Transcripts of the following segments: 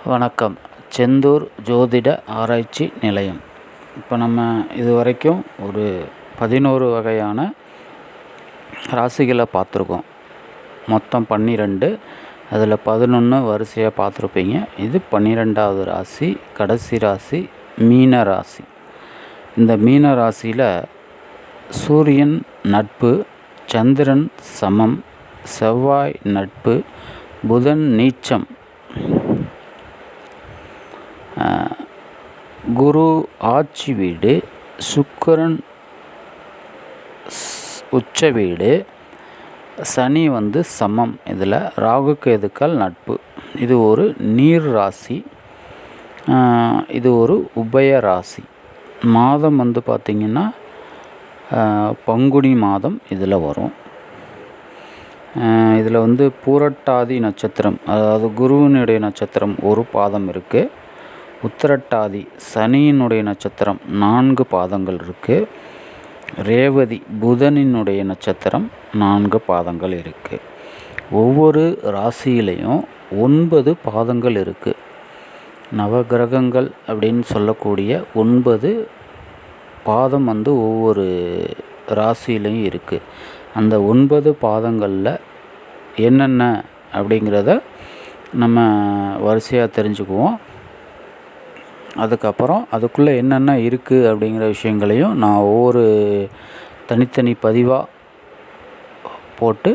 வணக்கம். செந்தூர் ஜோதிட ஆராய்ச்சி நிலையம். இப்போ நம்ம இதுவரைக்கும் ஒரு 11 வகையான ராசிகளை பார்த்துருக்கோம். மொத்தம் 12. அதில் 11 வரிசையாக பார்த்துருப்பீங்க. இது 12வது ராசி, கடைசி ராசி மீன ராசி. இந்த மீன ராசியில் சூரியன் நட்பு, சந்திரன் சமம், செவ்வாய் நட்பு, புதன் நீச்சம், குரு ஆட்சி வீடு, சுக்கிரன் உச்ச வீடு, சனி சமம். இதில் ராகு கேதுக்கள் நட்பு. இது ஒரு நீர் ராசி. இது ஒரு உபய ராசி. மாதம் பார்த்திங்கன்னா பங்குனி மாதம் இதில் வரும். இதில் பூரட்டாதி நட்சத்திரம், அதாவது குருவினுடைய நட்சத்திரம் ஒரு பாதம் இருக்குது. உத்திரட்டாதி சனியினுடைய நட்சத்திரம் 4 பாதங்கள் இருக்குது. ரேவதி புதனினுடைய நட்சத்திரம் 4 பாதங்கள் இருக்குது. ஒவ்வொரு ராசியிலையும் 9 பாதங்கள் இருக்குது. நவகிரகங்கள் அப்படின்னு சொல்லக்கூடிய 9 பாதம் ஒவ்வொரு ராசியிலையும் இருக்குது. அந்த 9 பாதங்களில் என்னென்ன அப்படிங்கிறத நம்ம வரிசையாக தெரிஞ்சுக்குவோம். அதுக்கப்புறம் அதுக்குள்ளே என்னென்ன இருக்குது அப்படிங்கிற விஷயங்களையும் நான் ஒவ்வொரு தனித்தனி பதிவாக போட்டு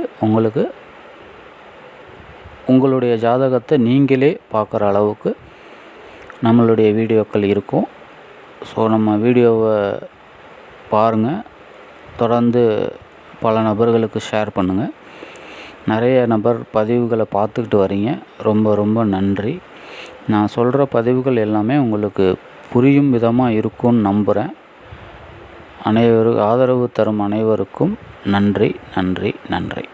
உங்களுடைய ஜாதகத்தை நீங்களே பார்க்குற அளவுக்கு நம்மளுடைய வீடியோக்கள் இருக்கும். ஸோ நம்ம வீடியோவை பாருங்கள். தொடர்ந்து பல நபர்களுக்கு ஷேர் பண்ணுங்கள். நிறைய நபர் பதிவுகளை பார்த்துக்கிட்டு வரீங்க. ரொம்ப ரொம்ப நன்றி. நான் சொல்கிற பதிவுகள் எல்லாமே உங்களுக்கு புரியும் விதமாக இருக்கும்னு நம்புகிறேன். ஆதரவு தரும் அனைவருக்கும் நன்றி நன்றி நன்றி.